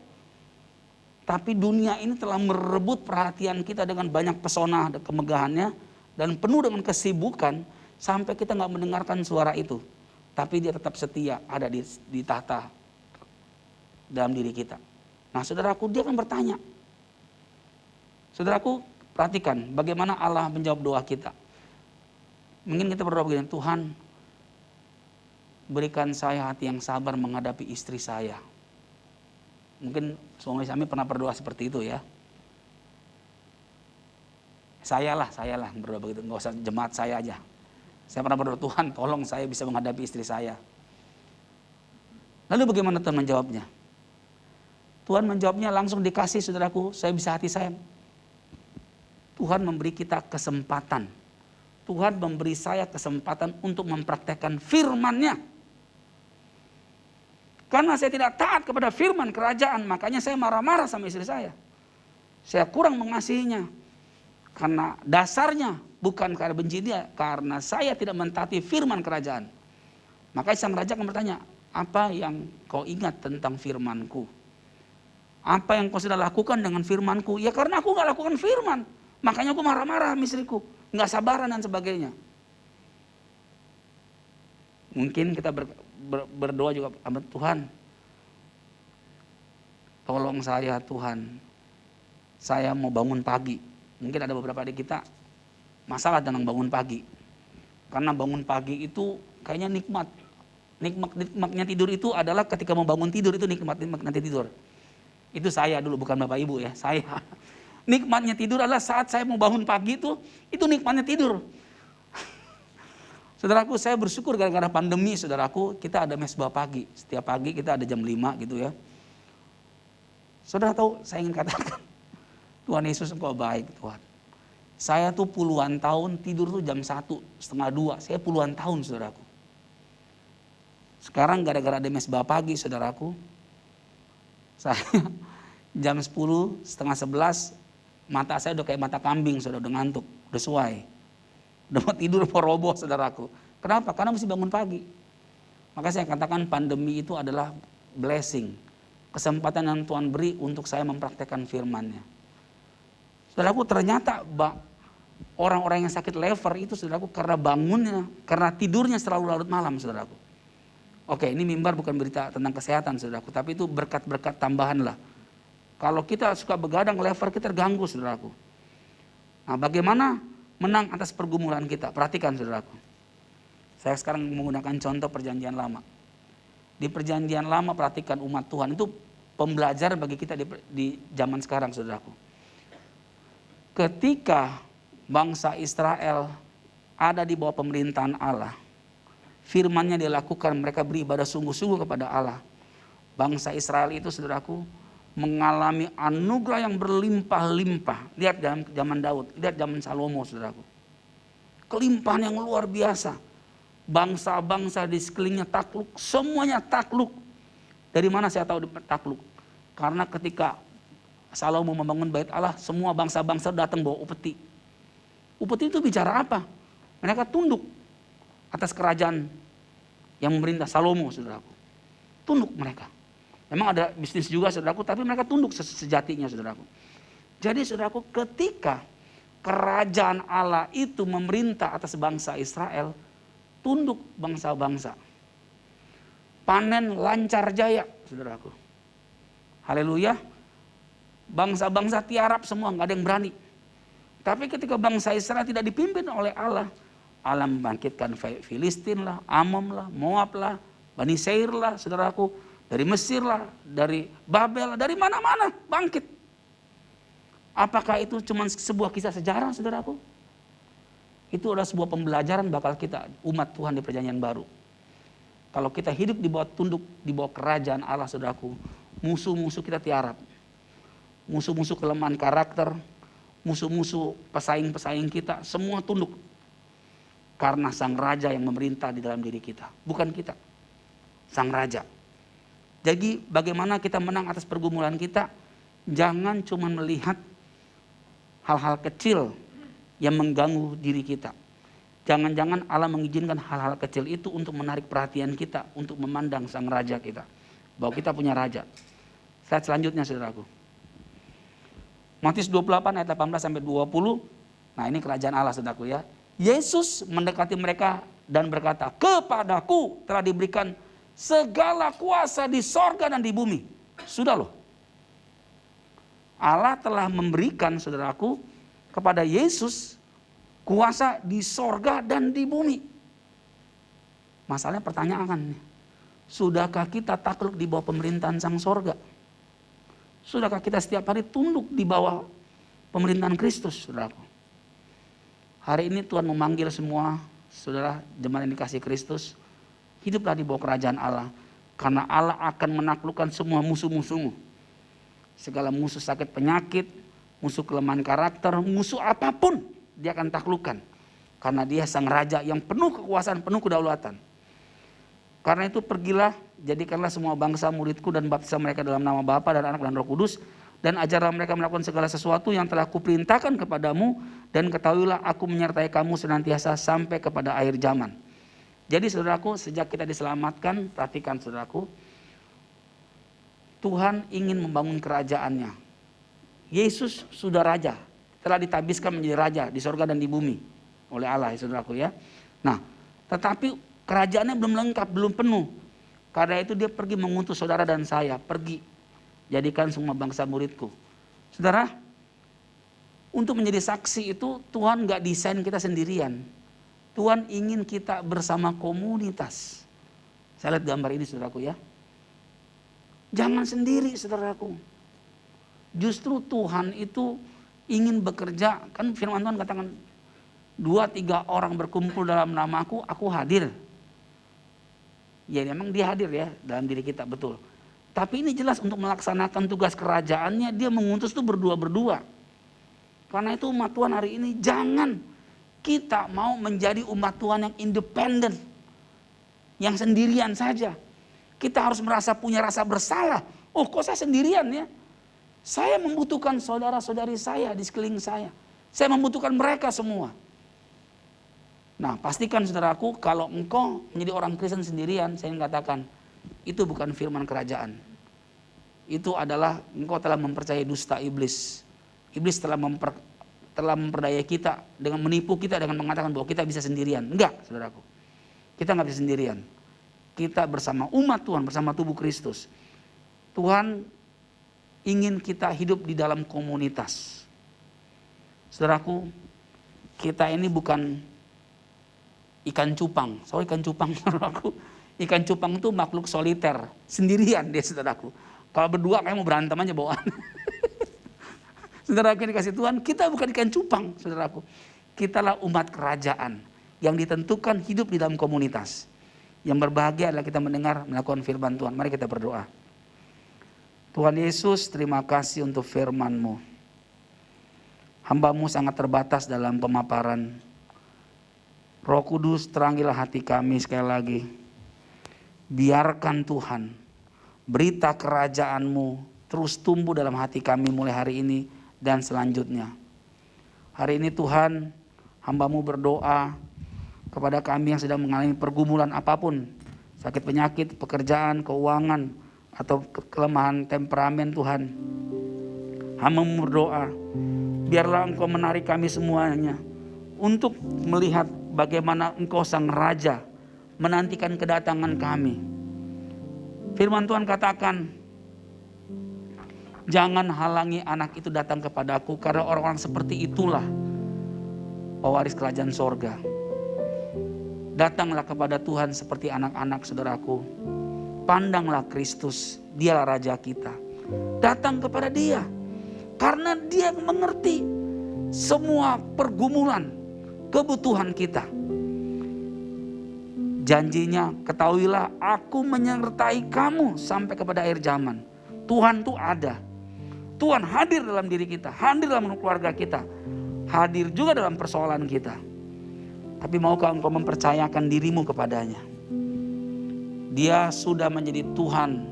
[SPEAKER 3] Tapi dunia ini telah merebut perhatian kita dengan banyak pesona dan kemegahannya. Dan penuh dengan kesibukan sampai kita nggak mendengarkan suara itu. Tapi dia tetap setia ada di tahta dalam diri kita. Nah saudaraku, dia akan bertanya. Saudaraku, perhatikan bagaimana Allah menjawab doa kita. Mungkin kita berdoa begini, Tuhan berikan saya hati yang sabar menghadapi istri saya. Mungkin suami pernah berdoa seperti itu ya. Saya lah berdoa begitu, nggak usah jemaat saya aja. Saya pernah berdoa, Tuhan tolong saya bisa menghadapi istri saya. Lalu bagaimana Tuhan menjawabnya? Tuhan menjawabnya langsung dikasih saudaraku, saya bisa hati saya. Tuhan memberi kita kesempatan. Tuhan memberi saya kesempatan untuk mempraktekkan firman-Nya. Karena saya tidak taat kepada firman kerajaan, makanya saya marah-marah sama istri saya. Saya kurang mengasihinya. Karena dasarnya bukan karena benci dia, karena saya tidak mentaati firman kerajaan. Maka sang raja akan bertanya, apa yang kau ingat tentang firmanku? Apa yang kau sudah lakukan dengan firmanku? Ya karena aku gak lakukan firman. Makanya aku marah-marah sama istriku. Gak sabaran dan sebagainya. Mungkin kita berdoa juga, Tuhan tolong saya Tuhan. Saya mau bangun pagi. Mungkin ada beberapa adik kita masalah dengan bangun pagi. Karena bangun pagi itu kayaknya nikmat. Nikmatnya tidur itu adalah ketika mau bangun tidur itu nikmatnya tidur. Itu saya dulu, bukan Bapak Ibu ya, saya. Nikmatnya tidur adalah saat saya mau bangun pagi itu nikmatnya tidur. Saudaraku, saya bersyukur gara-gara pandemi saudaraku, kita ada mesbah pagi. Setiap pagi kita ada jam 5 gitu ya. Saudara tahu, saya ingin katakan, Tuhan Yesus engkau baik Tuhan. Saya tuh puluhan tahun tidur tuh jam 1, setengah 2. Saya puluhan tahun saudaraku. Sekarang gara-gara ada mesbah pagi saudaraku. Saya jam 10, setengah 11, mata saya udah kayak mata kambing, sudah ngantuk, udah suai. Udah mau tidur, mau roboh saudaraku. Kenapa? Karena mesti bangun pagi. Maka saya katakan pandemi itu adalah blessing. Kesempatan yang Tuhan beri untuk saya mempraktekkan firman-Nya. Saudaraku, ternyata orang-orang yang sakit lever itu saudaraku karena bangunnya, karena tidurnya selalu larut malam saudaraku. Oke, ini mimbar bukan berita tentang kesehatan saudaraku, tapi itu berkat-berkat tambahan lah. Kalau kita suka begadang lever kita terganggu saudaraku. Nah, bagaimana menang atas pergumulan kita? Perhatikan saudaraku. Saya sekarang menggunakan contoh perjanjian lama. Di perjanjian lama perhatikan umat Tuhan itu pembelajaran bagi kita di zaman sekarang saudaraku. Ketika bangsa Israel ada di bawah pemerintahan Allah, firman-Nya dilakukan, mereka beribadah sungguh-sungguh kepada Allah. Bangsa Israel itu saudaraku mengalami anugerah yang berlimpah-limpah. Lihat zaman Daud, lihat zaman Salomo saudaraku. Kelimpahan yang luar biasa. Bangsa-bangsa di sekelilingnya takluk, semuanya takluk. Dari mana saya tahu takluk? Karena ketika Salomo membangun bait Allah, semua bangsa-bangsa datang bawa upeti. Upeti itu bicara apa? Mereka tunduk atas kerajaan yang memerintah Salomo, saudaraku. Tunduk mereka. Memang ada bisnis juga, saudaraku, tapi mereka tunduk sejatinya, saudaraku. Jadi, saudaraku, ketika kerajaan Allah itu memerintah atas bangsa Israel, tunduk bangsa-bangsa. Panen lancar jaya, saudaraku. Haleluya. Bangsa-bangsa tiarap semua, nggak ada yang berani. Tapi ketika bangsa Israel tidak dipimpin oleh Allah, Allah membangkitkan Filistin lah, Amon lah, Moab lah, Bani Seir lah, saudaraku, dari Mesir lah, dari Babel lah, dari mana-mana bangkit. Apakah itu cuma sebuah kisah sejarah, saudaraku? Itu adalah sebuah pembelajaran bakal kita umat Tuhan di perjanjian baru. Kalau kita hidup di bawah tunduk, di bawah kerajaan Allah, saudaraku, musuh-musuh kita tiarap. Musuh-musuh kelemahan karakter, musuh-musuh pesaing-pesaing kita, semua tunduk. Karena sang raja yang memerintah di dalam diri kita, bukan kita. Sang raja. Jadi bagaimana kita menang atas pergumulan kita? Jangan cuma melihat hal-hal kecil yang mengganggu diri kita. Jangan-jangan Allah mengizinkan hal-hal kecil itu untuk menarik perhatian kita, untuk memandang sang raja kita. Bahwa kita punya raja. Slide selanjutnya saudaraku. Matius 28 ayat 18 sampai 20. Nah, ini kerajaan Allah saudaraku ya. Yesus mendekati mereka dan berkata, "Kepadaku telah diberikan segala kuasa di sorga dan di bumi." Sudah loh. Allah telah memberikan saudaraku kepada Yesus kuasa di sorga dan di bumi. Masalahnya pertanyaan, sudahkah kita takluk di bawah pemerintahan sang sorga? Sudahkah kita setiap hari tunduk di bawah pemerintahan Kristus, saudaraku? Hari ini Tuhan memanggil semua saudara jemaat yang dikasihi Kristus, hiduplah di bawah kerajaan Allah. Karena Allah akan menaklukkan semua musuh-musuhmu. Segala musuh sakit penyakit, musuh kelemahan karakter, musuh apapun dia akan taklukkan. Karena dia sang raja yang penuh kekuasaan, penuh kedaulatan. Karena itu pergilah, jadikanlah semua bangsa muridku dan baptislah mereka dalam nama Bapa dan Anak dan Roh Kudus. Dan ajarlah mereka melakukan segala sesuatu yang telah kuperintahkan kepadamu. Dan ketahuilah aku menyertai kamu senantiasa sampai kepada akhir zaman. Jadi saudaraku, sejak kita diselamatkan, perhatikan saudaraku. Tuhan ingin membangun kerajaannya. Yesus sudah raja, telah ditabiskan menjadi raja di sorga dan di bumi oleh Allah ya saudaraku ya. Nah, tetapi kerajaannya belum lengkap, belum penuh. Karena itu dia pergi mengutus saudara dan saya, pergi jadikan semua bangsa muridku. Saudara, untuk menjadi saksi itu Tuhan gak desain kita sendirian. Tuhan ingin kita bersama komunitas. Saya lihat gambar ini saudaraku ya. Jangan sendiri saudaraku. Justru Tuhan itu ingin bekerja, kan firman Tuhan katakan 2-3 orang berkumpul dalam namaku, aku hadir. Ya memang dia hadir ya dalam diri kita, betul. Tapi ini jelas untuk melaksanakan tugas kerajaannya dia mengutus itu berdua-berdua. Karena itu umat Tuhan hari ini jangan kita mau menjadi umat Tuhan yang independen. Yang sendirian saja. Kita harus merasa punya rasa bersalah Oh kok saya sendirian ya? Saya membutuhkan saudara-saudari saya di sekeliling saya. Saya membutuhkan mereka semua. Nah pastikan saudaraku, kalau engkau menjadi orang Kristen sendirian, saya ingin katakan, itu bukan firman kerajaan. Itu adalah engkau telah mempercayai dusta iblis. Iblis telah memperdaya kita dengan menipu kita dengan mengatakan bahwa kita bisa sendirian. Enggak, saudaraku. Kita enggak bisa sendirian. Kita bersama umat Tuhan, bersama tubuh Kristus. Tuhan ingin kita hidup di dalam komunitas. Saudaraku, kita ini bukan ikan cupang. Soal ikan cupang, saudaraku. Ikan cupang itu makhluk soliter, sendirian dia, saudaraku. Kalau berdua kayak mau berantem aja bawaan. Saudaraku yang dikasih Tuhan, kita bukan ikan cupang, saudaraku. Kitalah umat kerajaan yang ditentukan hidup di dalam komunitas. Yang berbahagia adalah kita mendengar, melakukan firman Tuhan. Mari kita berdoa. Tuhan Yesus, terima kasih untuk firman-Mu. Hamba-Mu sangat terbatas dalam pemaparan. Roh Kudus, terangilah hati kami sekali lagi. Biarkan Tuhan, berita kerajaan-Mu terus tumbuh dalam hati kami mulai hari ini dan selanjutnya. Hari ini Tuhan, hamba-Mu berdoa kepada kami yang sedang mengalami pergumulan apapun. Sakit penyakit, pekerjaan, keuangan, atau kelemahan temperamen Tuhan. Hamba-Mu berdoa, biarlah Engkau menarik kami semuanya untuk melihat bagaimana Engkau Sang Raja menantikan kedatangan kami. Firman Tuhan katakan, jangan halangi anak itu datang kepadaku, karena orang-orang seperti itulah pewaris kerajaan sorga. Datanglah kepada Tuhan seperti anak-anak, saudaraku. Pandanglah Kristus, dialah Raja kita. Datang kepada Dia, karena Dia mengerti semua pergumulan, kebutuhan kita. Janjinya, ketahuilah aku menyertai kamu sampai kepada akhir zaman. Tuhan tuh ada. Tuhan hadir dalam diri kita, hadir dalam keluarga kita, hadir juga dalam persoalan kita. Tapi maukah engkau mempercayakan dirimu kepadanya? Dia sudah menjadi Tuhan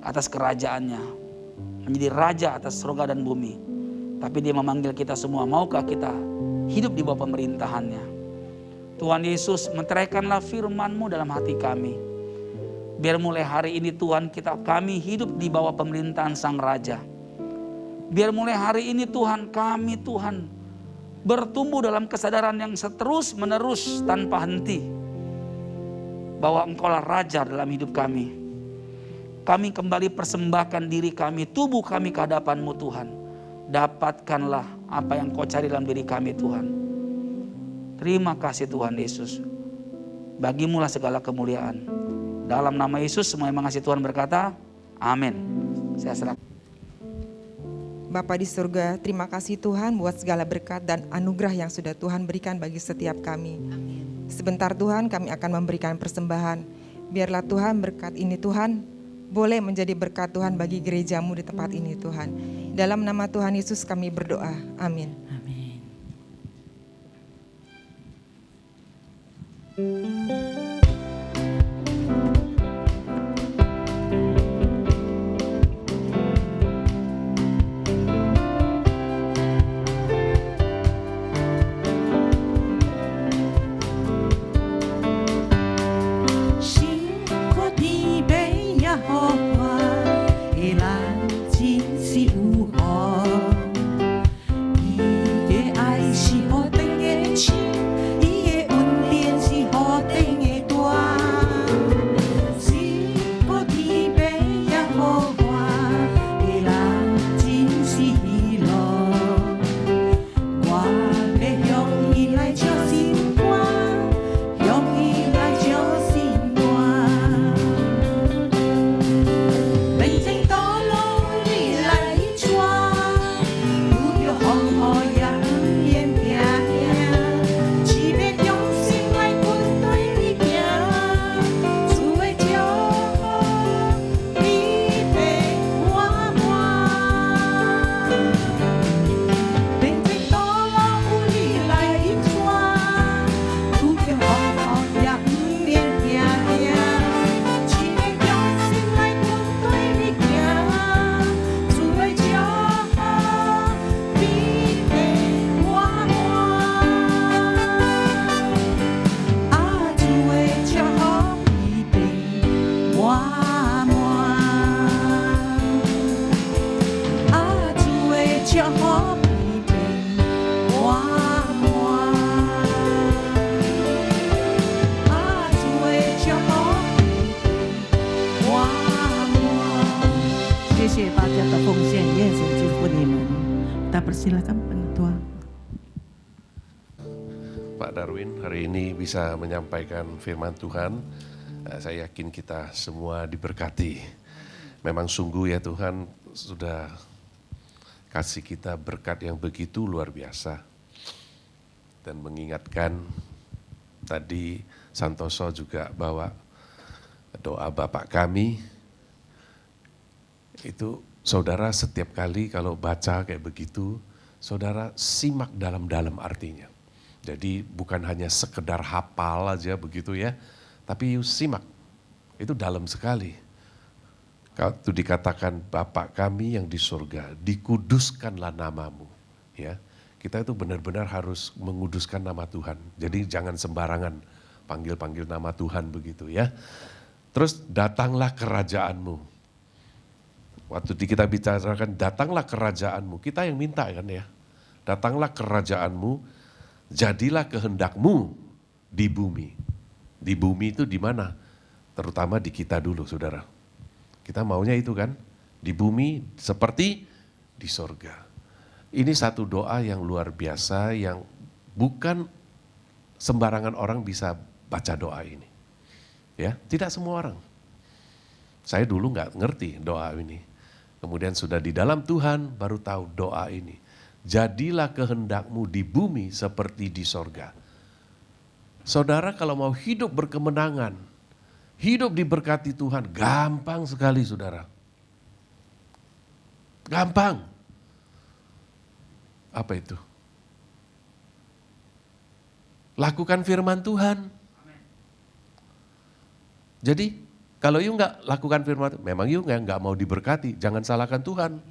[SPEAKER 3] atas kerajaannya, menjadi Raja atas surga dan bumi. Tapi Dia memanggil kita semua, maukah kita hidup di bawah pemerintahannya? Tuhan Yesus, meteraikanlah firman-Mu dalam hati kami. Biar mulai hari ini Tuhan, kami hidup di bawah pemerintahan Sang Raja. Biar mulai hari ini Tuhan, kami Tuhan bertumbuh dalam kesadaran yang terus menerus tanpa henti. Bahwa Engkaulah Raja dalam hidup kami. Kami kembali persembahkan diri kami, tubuh kami ke hadapan-Mu Tuhan. Dapatkanlah apa yang Kau cari dalam diri kami Tuhan. Terima kasih Tuhan Yesus. Bagimu lah segala kemuliaan. Dalam nama Yesus semua yang mengasihi Tuhan berkata, amin. Saya serah.
[SPEAKER 4] Bapa di surga, terima kasih Tuhan buat segala berkat dan anugerah yang sudah Tuhan berikan bagi setiap kami. Amin. Sebentar Tuhan, kami akan memberikan persembahan. Biarlah Tuhan berkat ini Tuhan boleh menjadi berkat Tuhan bagi gereja-Mu di tempat ini Tuhan. Dalam nama Tuhan Yesus kami berdoa. Amin.
[SPEAKER 1] Amin.
[SPEAKER 5] 伊的爱是何等的深，伊的恩典是何等
[SPEAKER 1] 谢谢大家的奉献，愿神祝福你们。Kita persilakan penutua.
[SPEAKER 5] Pak Darwin hari ini bisa menyampaikan firman Tuhan. Saya yakin kita semua diberkati. Memang sungguh ya Tuhan sudah kasih kita berkat yang begitu luar biasa. Dan mengingatkan tadi Santoso juga bahwa doa Bapak kami itu saudara setiap kali kalau baca kayak begitu, saudara simak dalam-dalam artinya. Jadi bukan hanya sekedar hafal aja begitu ya, tapi you simak, itu dalam sekali. Kalau itu dikatakan Bapa kami yang di surga, dikuduskanlah namamu. Ya, kita itu benar-benar harus menguduskan nama Tuhan. Jadi jangan sembarangan panggil-panggil nama Tuhan begitu ya. Terus datanglah kerajaanmu. Waktu kita bicarakan datanglah kerajaanmu, kita yang minta kan ya. Datanglah kerajaanmu, jadilah kehendakmu di bumi. Di bumi itu di mana? Terutama di kita dulu saudara. Kita maunya itu kan, di bumi seperti di sorga. Ini satu doa yang luar biasa yang bukan sembarangan orang bisa baca doa ini. Ya, tidak semua orang. Saya dulu nggak ngerti doa ini. Kemudian sudah di dalam Tuhan baru tahu doa ini. Jadilah kehendakmu di bumi seperti di sorga. Saudara kalau mau hidup berkemenangan, hidup diberkati Tuhan, gampang sekali saudara. Gampang. Apa itu? Lakukan firman Tuhan. Jadi kalau you nggak lakukan firman Tuhan, memang you nggak mau diberkati, jangan salahkan Tuhan.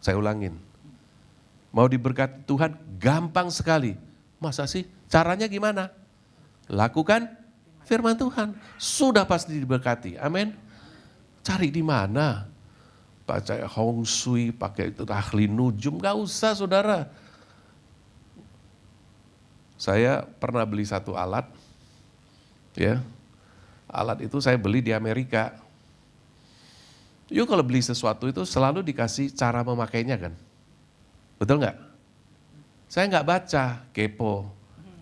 [SPEAKER 5] Saya ulangin. Mau diberkati Tuhan gampang sekali. Masa sih? Caranya gimana? Lakukan firman Tuhan. Sudah pasti diberkati. Amin. Cari di mana? Baca Hong Sui, pakai itu ahli nujum, gak usah saudara. Saya pernah beli satu alat. Ya. Alat itu saya beli di Amerika. You kalau beli sesuatu itu selalu dikasih cara memakainya kan? Betul nggak? Saya nggak baca, kepo,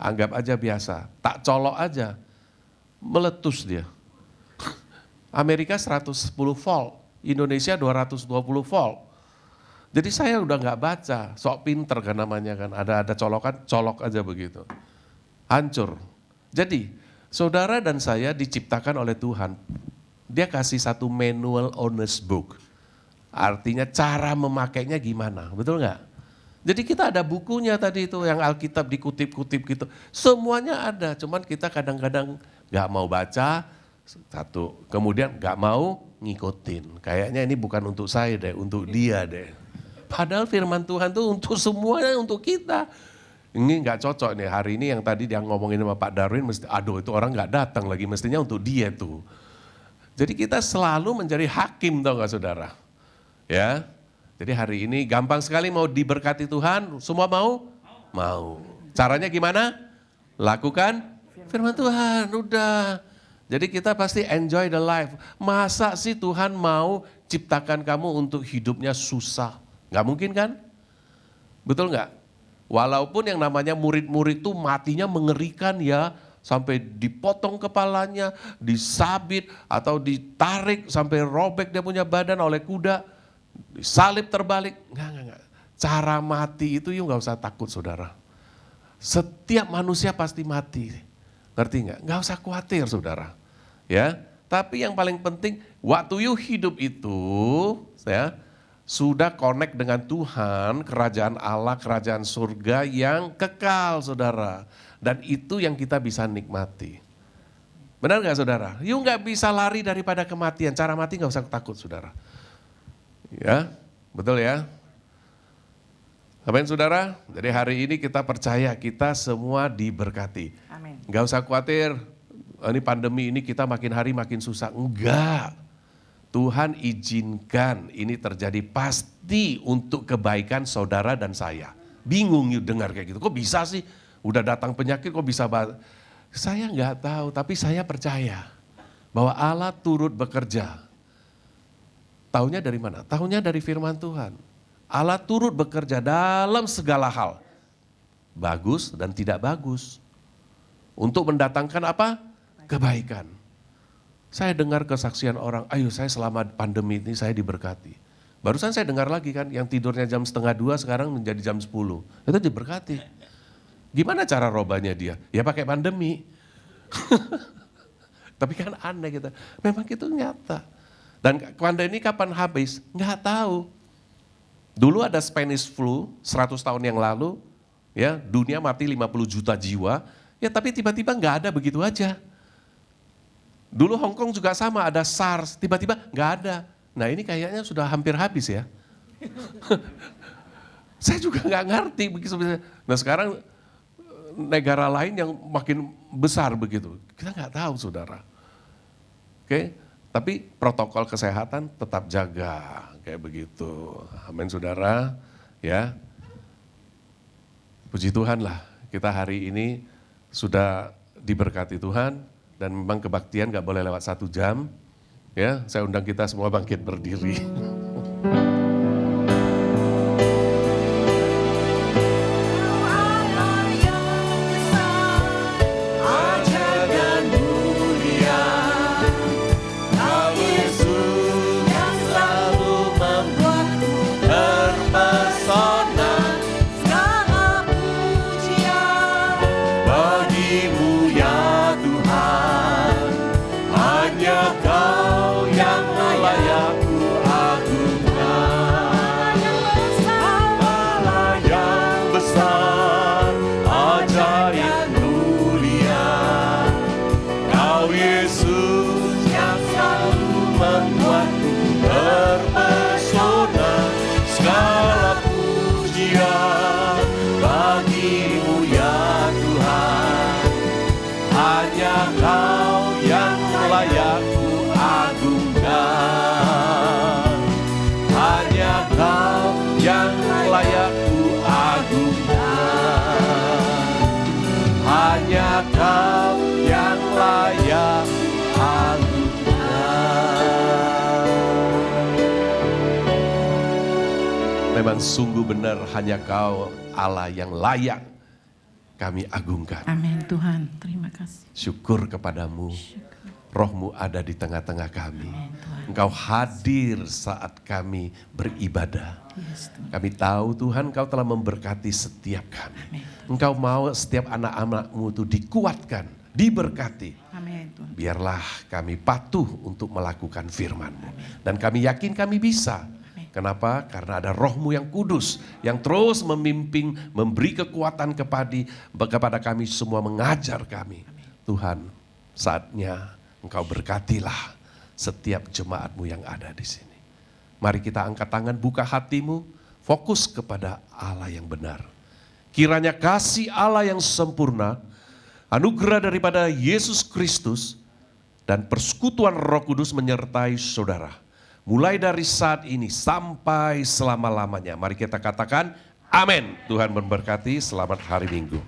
[SPEAKER 5] anggap aja biasa, tak colok aja, meletus dia. Amerika 110 volt, Indonesia 220 volt. Jadi saya udah nggak baca, sok pinter kan namanya kan, ada colokan, colok aja begitu. Hancur. Jadi saudara dan saya diciptakan oleh Tuhan. Dia kasih satu manual owner's book. Artinya cara memakainya gimana, betul nggak? Jadi kita ada bukunya tadi itu yang Alkitab dikutip-kutip gitu. Semuanya ada, cuman kita kadang-kadang nggak mau baca, satu. Kemudian nggak mau ngikutin. Kayaknya ini bukan untuk saya deh, untuk dia deh. Padahal firman Tuhan tuh untuk semuanya, untuk kita. Ini nggak cocok nih, hari ini yang tadi dia ngomongin sama Pak Darwin, mesti, aduh itu orang nggak datang lagi, mestinya untuk dia tuh. Jadi kita selalu menjadi hakim tau gak saudara? Ya, jadi hari ini gampang sekali mau diberkati Tuhan, semua mau? Mau. Caranya gimana? Lakukan firman Tuhan, udah. Jadi kita pasti enjoy the life. Masa sih Tuhan mau ciptakan kamu untuk hidupnya susah? Gak mungkin kan? Betul gak? Walaupun yang namanya murid-murid itu matinya mengerikan ya, sampai dipotong kepalanya, disabit atau ditarik sampai robek dia punya badan oleh kuda, disalib terbalik. Enggak. Cara mati itu you gak usah takut saudara. Setiap manusia pasti mati, ngerti gak? Gak usah khawatir saudara. Ya, tapi yang paling penting waktu you hidup itu, ya, sudah connect dengan Tuhan, kerajaan Allah, kerajaan surga yang kekal saudara. Dan itu yang kita bisa nikmati. Benar gak saudara? You gak bisa lari daripada kematian, cara mati gak usah takut saudara. Ya, betul ya? Amin saudara? Jadi hari ini kita percaya kita semua diberkati.
[SPEAKER 1] Amin.
[SPEAKER 5] Gak usah khawatir, ini pandemi ini kita makin hari makin susah. Enggak. Tuhan izinkan ini terjadi pasti untuk kebaikan saudara dan saya. Bingung yuk dengar kayak gitu. Kok bisa sih? Udah datang penyakit kok bisa Saya nggak tahu, tapi saya percaya bahwa Allah turut bekerja. Taunya dari mana? Taunya dari firman Tuhan. Allah turut bekerja dalam segala hal. Bagus dan tidak bagus. Untuk mendatangkan apa? Kebaikan. Saya dengar kesaksian orang, ayo saya selama pandemi ini saya diberkati. Barusan saya dengar lagi kan, yang tidurnya jam 1:30 sekarang menjadi jam 10. Itu diberkati. Gimana cara robanya dia? Ya pakai pandemi. Tapi kan aneh gitu. Memang itu nyata. Dan pandemi kapan habis? Nggak tahu. Dulu ada Spanish flu 100 tahun yang lalu, ya dunia mati 50 juta jiwa, ya tapi tiba-tiba nggak ada begitu aja. Dulu Hong Kong juga sama, ada SARS, tiba-tiba nggak ada. Nah ini kayaknya sudah hampir habis ya. Saya juga nggak ngerti begitu. Nah sekarang negara lain yang makin besar begitu, kita nggak tahu saudara. Oke, tapi protokol kesehatan tetap jaga kayak begitu. Amin saudara, ya. Puji Tuhan lah, kita hari ini sudah diberkati Tuhan dan memang kebaktian gak boleh lewat 1 jam. Ya, saya undang kita semua bangkit berdiri. Memang sungguh benar hanya Kau Allah yang layak kami agungkan.
[SPEAKER 1] Amin Tuhan, terima kasih.
[SPEAKER 5] Syukur kepadamu, Roh-Mu ada di tengah-tengah kami.
[SPEAKER 1] Amin, Tuhan.
[SPEAKER 5] Engkau hadir saat kami beribadah.
[SPEAKER 1] Yes, Tuhan.
[SPEAKER 5] Kami tahu Tuhan Engkau telah memberkati setiap kami.
[SPEAKER 1] Amin.
[SPEAKER 5] Engkau mau setiap anak-anak-Mu itu dikuatkan, diberkati.
[SPEAKER 1] Amin Tuhan.
[SPEAKER 5] Biarlah kami patuh untuk melakukan firman-Mu. Dan kami yakin kami bisa. Kenapa? Karena ada Roh-Mu yang kudus, yang terus memimpin, memberi kekuatan kepada kami semua, mengajar kami. Tuhan, saatnya Engkau berkatilah setiap jemaat-Mu yang ada di sini. Mari kita angkat tangan, buka hatimu, fokus kepada Allah yang benar. Kiranya kasih Allah yang sempurna, anugerah daripada Yesus Kristus, dan persekutuan Roh Kudus menyertai saudara. Mulai dari saat ini sampai selama-lamanya. Mari kita katakan amin. Tuhan memberkati, selamat hari Minggu.